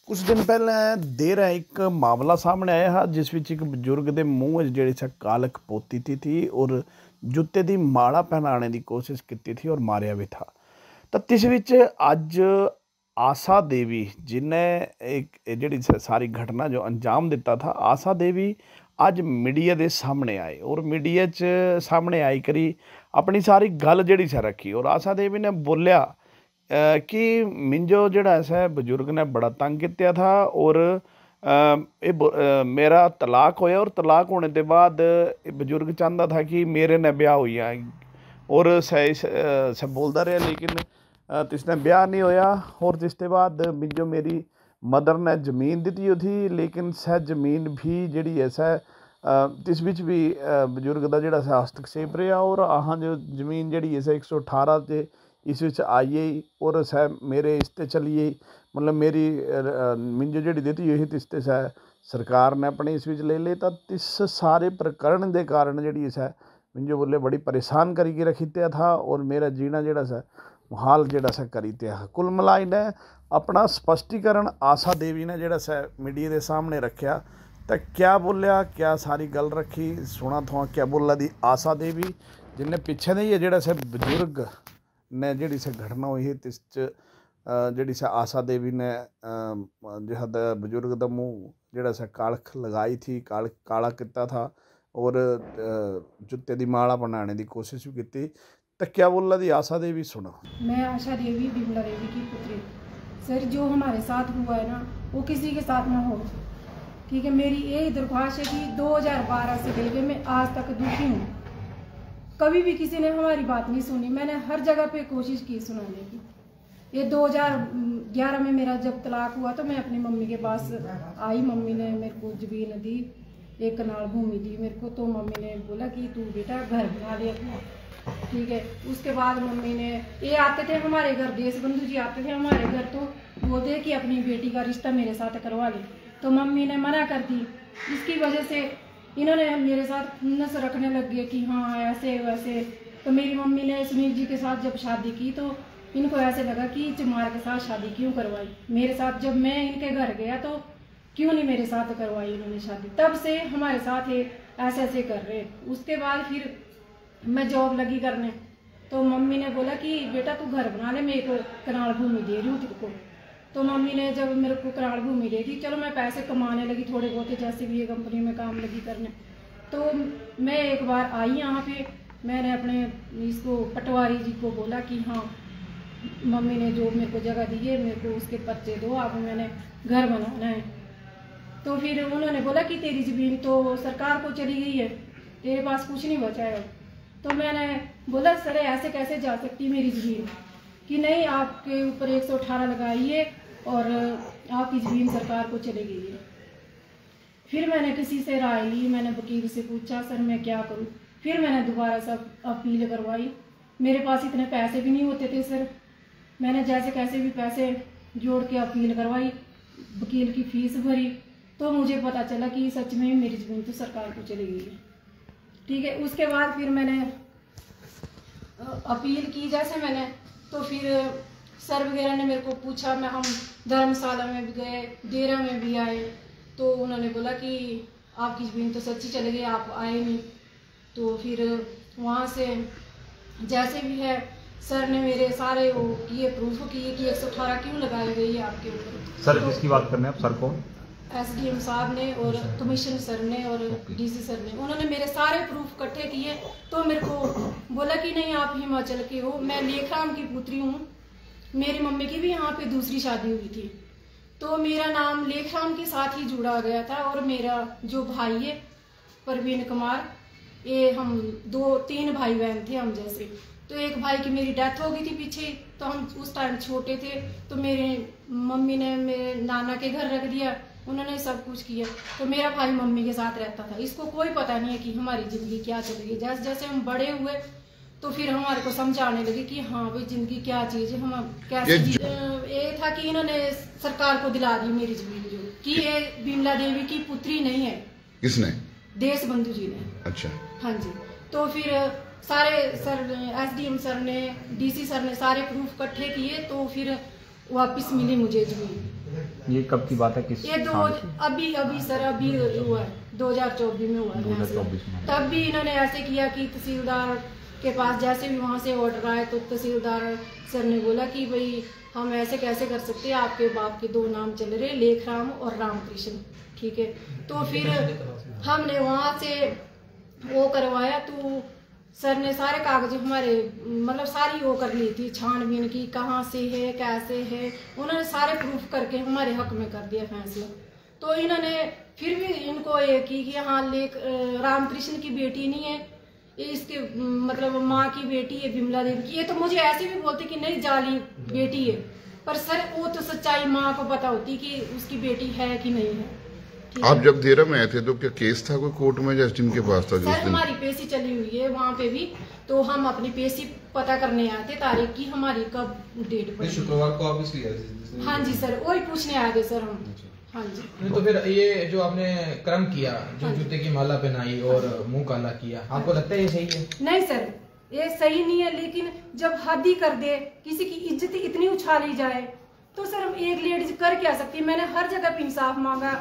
कुछ दिन पहले देर है एक मामला सामने आया है जिस विच एक बजुर्ग के मूँह जिहड़ी सी कालक पोती थी और जुत्ते की माला पहनाने की कोशिश की थी और मारिया भी था। तो इस विच अज आशा देवी जिन्हें एक जिहड़ी सारी घटना जो अंजाम दिता था, आशा देवी अज मीडिया के सामने आए और मीडिया च सामने आई करी अपनी सारी गल जिहड़ी सी रखी और आशा देवी ने बोलिया कि मिंजो जिहड़ा ऐसा बजुर्ग ने बड़ा तंग किया था और मेरा तलाक होया और तलाक होने के बाद बजुर्ग चाहता था कि मेरे ने ब्याह हुई और सह बोलता रहा लेकिन तिसने ब्याह नहीं होया और जिसके बाद मिंजो मेरी मदर ने जमीन दी थी लेकिन सह जमीन भी जिहड़ी है सह तिस विच भी बजुर्ग का जिहड़ा सा हस्तक्षेप रहा और अहाँ जो जमीन जिहड़ी है सह 118 से इस विच आई और सह मेरे इस ते चली मतलब मेरी मिंजो जिहड़ी दी हुई तिस ते सह सरकार ने अपने इस विच ले ली। तो इस सारे प्रकरण के कारण जिहड़ी सह मिंजो बोले बड़ी परेशान करके रखी दिया था और मेरा जीना जिहड़ा सा मुहाल जिहड़ा सा करी दिया। कुल मिलाई ने अपना स्पष्टीकरण आशा देवी ने जिहड़ा सा मीडिया के सामने रखा। तो क्या बोलिया, क्या सारी गल रखी, सुना थोड़ा क्या बोला दी आशा देवी जिन्हें पिछे नहीं है जिहड़ा सा बजुर्ग ने जिहड़ी सी घटना हुई तिस जिहड़ी सी आशा देवी ने जिहद बजुर्ग का मुँह जिहड़ा सा कालख लगाई थी, काला किया था और जुत्ते की माला बनाने की कोशिश भी की। तो क्या बोला दी आशा देवी, सुनो। मैं आशा देवी बिमला देवी की पुत्री। सर जो हमारे साथ हुआ है ना वो किसी के साथ ना हो, ठीक है। मेरी यही दरख्वास्त है कि 2012 से लेकर मैं आज तक दुखी हूँ। कभी भी किसी ने हमारी बात नहीं सुनी। मैंने हर जगह पे कोशिश की सुनाने की। ये 2011 में मेरा जब तलाक हुआ तो मैं अपनी मम्मी के पास आई। मम्मी ने मेरे को जमीन दी, 1 कनाल भूमि दी मेरे को। तो मम्मी ने बोला कि तू बेटा घर बना ले अपना, ठीक है। उसके बाद मम्मी ने ये आते थे हमारे घर, देश बंधु जी आते थे हमारे घर, तो बोलते कि अपनी बेटी का रिश्ता मेरे साथ करवा ले। तो मम्मी ने मना कर दी। इसकी वजह से इन्होंने मेरे साथ खुन्नस रखने लग गए कि हाँ ऐसे वैसे। तो मेरी मम्मी ने सुनील जी के साथ जब शादी की तो इनको ऐसे लगा कि चमार के साथ शादी क्यों करवाई मेरे साथ। जब मैं इनके घर गया तो क्यों नहीं मेरे साथ करवाई इन्होंने शादी। तब से हमारे साथ ऐसे ऐसे कर रहे। उसके बाद फिर मैं जॉब लगी करने तो मम्मी ने बोला कि बेटा तू घर बना ले, मैं 1 कनाल भूमि दे रही हूँ तेरे को। तो मम्मी ने जब मेरे को कनाल भूमि दे दी, चलो मैं पैसे कमाने लगी थोड़े बहुत, जैसे भी ये कंपनी में काम लगी करने। तो मैं एक बार आई यहाँ पे, मैंने अपने इसको पटवारी जी को बोला कि हाँ मम्मी ने जो मेरे को जगह दी है मेरे को उसके पर्चे दो, अब मैंने घर बनाना है। तो फिर उन्होंने बोला कि तेरी ज़मीन तो सरकार को चली गई है, तेरे पास कुछ नहीं बचा है। तो मैंने बोला सर ऐसे कैसे जा सकती मेरी ज़मीन, कि नहीं आपके ऊपर 118 लगाई है और आपकी ज़मीन सरकार को चली गई है। फिर मैंने किसी से राय ली, मैंने वकील से पूछा सर मैं क्या करूं। फिर मैंने दोबारा सब अपील करवाई। मेरे पास इतने पैसे भी नहीं होते थे सर, मैंने जैसे कैसे भी पैसे जोड़ के अपील करवाई, वकील की फीस भरी। तो मुझे पता चला कि सच में मेरी ज़मीन तो सरकार को चली गई है, ठीक है। उसके बाद फिर मैंने अपील की जैसे मैंने, तो फिर सर वगैरह ने मेरे को पूछा, मैं हम धर्मशाला में भी गए, डेरा में भी आए। तो उन्होंने बोला कि आपकी ज़मीन तो सच्ची चली गई, आप आए नहीं। तो फिर वहाँ से जैसे भी है सर ने मेरे सारे वो किए, प्रूफ किए कि 118 क्यों लगाई गई है आपके ऊपर। सर किसकी बात कर रहे हैं आप, सर कौन? SDM साहब ने और कमिश्नर सर ने और DC सर ने, उन्होंने मेरे सारे प्रूफ इकट्ठे किए। तो मेरे को बोला कि नहीं आप हिमाचल के हो, मैं लेखराम की पुत्री हूँ, मेरी मम्मी की भी यहाँ पे दूसरी शादी हुई थी। तो मेरा नाम लेखराम के साथ ही जुड़ा गया था। और मेरा जो भाई है परवीन कुमार, ये हम 2-3 भाई बहन थे हम जैसे। तो एक भाई की मेरी डेथ हो गई थी पीछे, तो हम उस टाइम छोटे थे। तो मेरे मम्मी ने मेरे नाना के घर रख दिया, उन्होंने सब कुछ किया। तो मेरा भाई मम्मी के साथ रहता था, इसको कोई पता नहीं है कि हमारी ज़िंदगी क्या चल रही है। जैसे जैसे हम बड़े हुए तो फिर हमारे को समझाने लगे कि हाँ भाई ज़िंदगी क्या चीज़ है, हम कैसे ये था कि इन्होंने सरकार को दिला दी मेरी ज़मीन, जो कि ये बिमला देवी की पुत्री नहीं है। किसने? देश बंधु जी ने। अच्छा, हाँ जी। तो फिर सारे सर SDM सर ने, DC सर ने सारे प्रूफ इकट्ठे किए, तो फिर वापस मिली मुझे ज़मीन। ये कब की बात है, किस ये साल की? अभी सर अभी हुआ है, 2024 में हुआ है। 2024 में। तब भी इन्होंने ऐसे किया कि तहसीलदार के पास जैसे भी वहाँ से ऑर्डर आए तो तहसीलदार सर ने बोला कि भाई हम ऐसे कैसे कर सकते हैं, आपके बाप के 2 नाम चल रहे, लेखराम और रामकृष्ण, ठीक है। तो फिर हमने वहाँ से वो करवाया, तो सर ने सारे कागज हमारे मतलब सारी वो कर ली थी, छानबीन की, कहाँ से है कैसे है, उन्होंने सारे प्रूफ करके हमारे हक में कर दिया फैसला। तो इन्होंने फिर भी इनको ये की कि हाँ रामकृष्ण की बेटी नहीं है, ये इसके मतलब माँ की बेटी है बिमला देवी की। ये तो मुझे ऐसे भी बोलते कि नहीं जाली बेटी है, पर सर वो तो सच्चाई माँ को पता होती कि उसकी बेटी है कि नहीं है। आप जब देरा में आए थे तो क्या केस था कोई कोर्ट में, जस्टिन के पास था? सर हमारी पेशी चली हुई है वहाँ पे भी, तो हम अपनी पेशी पता करने आए थे, तारीख की हमारी कब डेट पर। शुक्रवार को आप इसलिए? हाँ जी सर, वही पूछने आ गए सर हम। हाँ जी। तो फिर ये जो आपने कर्म किया, जो जूते की माला पहनाई और मुंह काला किया, आपको लगता है ये सही है? नहीं सर, ये सही नहीं है, लेकिन जब हद ही कर दे, किसी की इज्जत इतनी उछाली जाए, तो सर एक लेडीज कर क्या सकती है। मैंने हर जगह पे इंसाफ मांगा,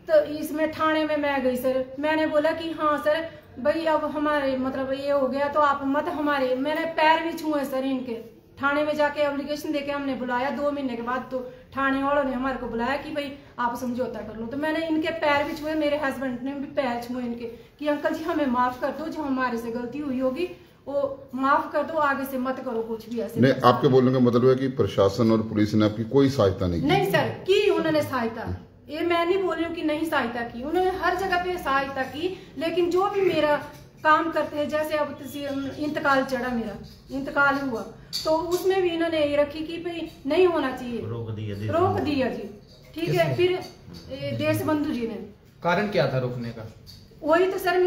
तो इसमें थाने में मैं गई सर, मैंने बोला कि हाँ सर भाई अब हमारे मतलब ये हो गया तो आप मत हमारे, मैंने पैर भी छुए सर इनके, थाने में जाके एप्लीकेशन देके हमने बुलाया। 2 महीने के बाद तो थाने वालों ने हमारे को बुलाया कि भाई आप समझौता कर लो, तो मैंने इनके पैर भी छुए, मेरे हस्बैंड ने भी पैर छुए इनके कि अंकल जी हमें माफ कर दो, जो हमारे से गलती हुई होगी वो माफ कर दो, आगे से मत करो कुछ भी ऐसे। नहीं, आपके बोलने का मतलब है कि प्रशासन और पुलिस ने आपकी कोई सहायता नहीं की? नहीं सर, की उन्होंने सहायता, ये मैं नहीं बोल रही हूँ कि नहीं सहायता की, उन्होंने हर जगह पे सहायता की, लेकिन जो भी मेरा काम करते हैं, जैसे अब इंतकाल चढ़ा, मेरा इंतकाल हुआ, तो उसमें भी इन्होंने ये रखी कि भाई नहीं होना चाहिए, रोक दिया जी, ठीक है। फिर देश बंधु जी ने, कारण क्या था रोकने का? वही तो सर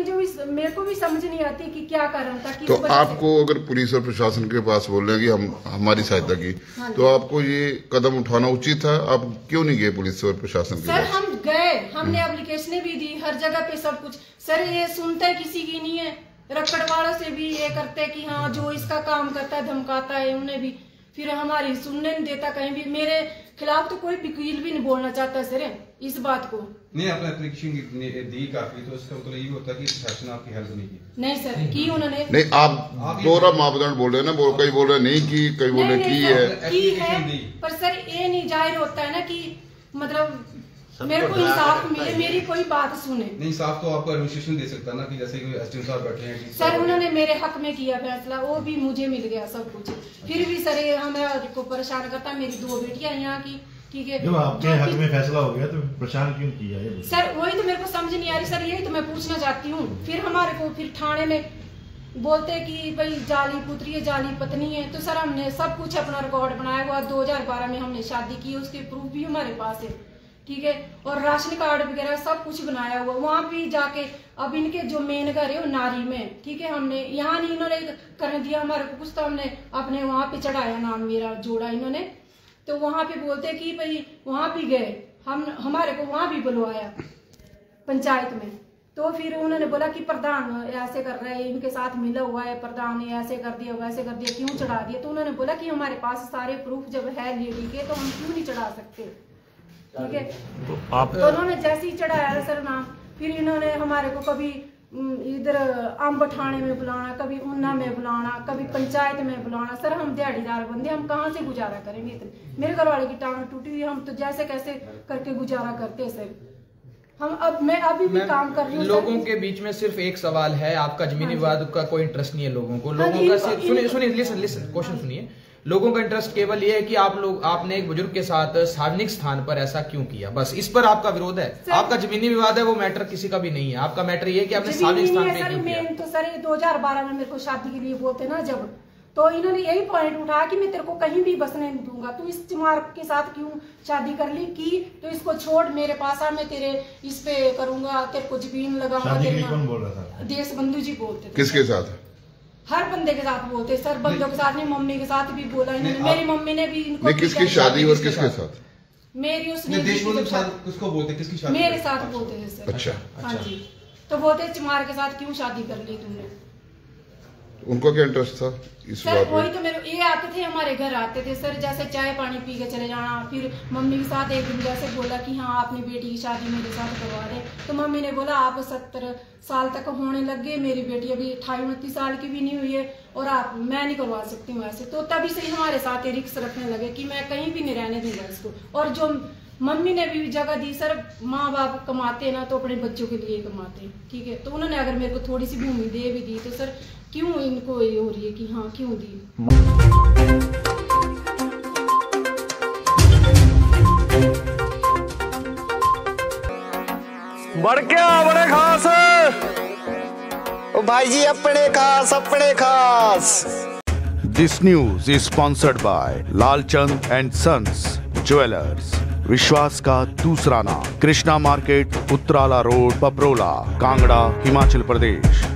मेरे को भी समझ नहीं आती कि क्या कारण था। तो आपको अगर पुलिस और प्रशासन के पास बोल रहे हैं कि हम हमारी सहायता की, तो आपको ये कदम उठाना उचित था, आप क्यों नहीं गए पुलिस और प्रशासन के सर? पास? हम गए, हमने एप्लीकेशन भी दी, हर जगह पे सब कुछ सर, ये सुनते किसी की नहीं है। रक्कड़ वालों से भी ये करते कि हाँ जो इसका काम करता है धमकाता है, उन्हें भी फिर हमारी सुनने नहीं देता, कहीं भी मेरे खिलाफ तो कोई वकील भी नहीं बोलना चाहता सर इस बात को। नहीं, आपने एप्लीकेशन दी काफी, तो इसका मतलब ये होता है कि प्रशासन आपकी हेल्प नहीं की? नहीं सर, की उन्होंने नहीं, आप दोहरा मापदंड बोल रहे हैं ना, कई बोल रहे नहीं की, कई बोल रहे की है। पर सर ये नहीं जाहिर होता है ना कि मतलब मेरे को इंसाफ मिले, मेरी कोई बात सुने। नहीं, इंसाफ तो आपको एडमिनिस्ट्रेशन दे सकता है ना, कि जैसे कोई एसडीएम साहब बैठे हैं सर, उन्होंने मेरे हक में किया फैसला, वो भी मुझे मिल गया सब कुछ, फिर भी सर ये हमें को परेशान करता। मेरी 2 बेटियां यहाँ की, ठीक है, जब आपके हक में फैसला हो गया तो परेशान क्यों किया है? सर वही तो मेरे को समझ नहीं आ रही सर, यही तो मैं पूछना चाहती हूँ। फिर हमारे को फिर थाने में बोलते कि भाई जाली पुत्री है, जाली पत्नी है, तो सर हमने सब कुछ अपना रिकॉर्ड बनाया हुआ, 2012 में हमने शादी की, उसके प्रूफ भी हमारे पास है, ठीक है, और राशन कार्ड वगैरह सब कुछ बनाया हुआ। वहां भी जाके अब इनके जो मेन घर है वो नारी में, ठीक है, हमने यहाँ नहीं इन्होंने करने दिया हमारे को कुछ, तो हमने अपने वहां पे चढ़ाया, नाम मेरा जोड़ा इन्होंने, तो वहां पे बोलते कि भाई वहां भी गए हम, हमारे को वहां भी बुलवाया पंचायत में, तो फिर उन्होंने बोला कि प्रधान ऐसे कर रहे हैं, इनके साथ मिला हुआ है, प्रधान ने ऐसे कर दिया वैसे कर दिया, क्यों चढ़ा दिया? तो उन्होंने बोला कि हमारे पास सारे प्रूफ जब है लेडी के, तो हम क्यों नहीं चढ़ा सकते, ठीक है। तो उन्होंने जैसे ही चढ़ाया सर नाम, फिर इन्होंने हमारे को कभी इधर अम्ब थाने में बुलाना, कभी ऊना में बुलाना, कभी पंचायत में बुलाना। सर हम दिहाड़ीदार बंदे, हम कहाँ से गुजारा करेंगे इतने? मेरे घर वाले की टांग टूटी हुई, हम तो जैसे कैसे करके गुजारा करते सर। हम मैं अभी भी काम कर रही हूँ। लोगों के बीच में सिर्फ एक सवाल है, आपका जमीनी विवाद का कोई इंटरेस्ट नहीं है लोगों को, लोगों का सुनिए लिसन क्वेश्चन सुनिए। लोगों का इंटरेस्ट केवल ये है कि आपने एक बुजुर्ग के साथ सार्वजनिक स्थान पर ऐसा क्यों किया, बस इस पर आपका विरोध है। आपका जमीनी विवाद है, वो मैटर किसी का भी नहीं है। आपका मैटर ये है कि आपने सार्वजनिक स्थान पे क्यों किया। तो सर 2012 में मेरे को शादी के लिए बोलते ना जब, तो इन्होंने यही पॉइंट उठाया कि मैं तेरे को कहीं भी बसने नहीं दूंगा, तू इस चमार के साथ क्यों शादी कर ली की, तो इसको छोड़ मेरे पास आ, मैं तेरे इस पे करूंगा, तेरे को जमीन लगाऊंगा। कौन बोल रहा था? देश बंधु जी बोलते थे। किसके साथ? हर बंदे के साथ बोलते सर, बंदों के साथ नहीं, मम्मी के साथ भी बोला इन्होंने, मेरी मम्मी ने भी इनको। किसकी शादी और किसके साथ? मेरी उसने किसको बोलते, किसकी शादी? मेरे साथ बोलते थे सर। अच्छा, हाँ जी, तो बोलते चमार के साथ क्यों शादी कर ली तुमने, उनका क्या इंटरेस्ट था इस सर बात वही में? तो मेरे ये आते थे, हमारे घर आते थे सर, जैसे चाय पानी पी के चले जाना। फिर मम्मी के साथ एक दिन जैसे बोला कि हाँ अपनी बेटी की शादी मेरे साथ करवा दे, तो मम्मी ने बोला आप 70 साल तक होने लग गए, मेरी बेटी अभी 28-29 साल की भी नहीं हुई है और आप मैं नहीं करवा सकती हूँ ऐसे। तो तभी से हमारे साथ ये रिक्स रखने लगे कि मैं कहीं भी नहीं रहने दूंगा इसको। और जो मम्मी ने भी जगह दी सर, माँ बाप कमाते हैं ना तो अपने बच्चों के लिए कमाते हैं, ठीक है। तो उन्होंने अगर मेरे को थोड़ी सी भूमि दे भी दी तो सर क्यों इनको ये हो रही है कि हाँ क्यों दी। बड़े खास ओ भाई जी अपने खास। This news is sponsored by Lalchand and sons jewellers, विश्वास का दूसरा नाम, Krishna market, Uttarala road, Paprola, Kangra, Himachal Pradesh.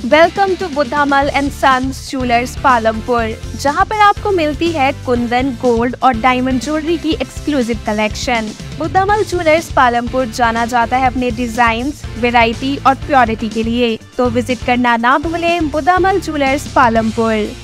Welcome to Buddhamal and sons jewellers Palampur, जहां पर आपको मिलती है कुंदन, गोल्ड और डायमंड ज्वेलरी की exclusive collection. Buddhamal jewellers Palampur जाना जाता है अपने डिजाइन्स, वैरायटी और प्योरिटी के लिए, तो विजिट करना ना भूलें बुद्धामल ज्वेलर्स पालमपुर।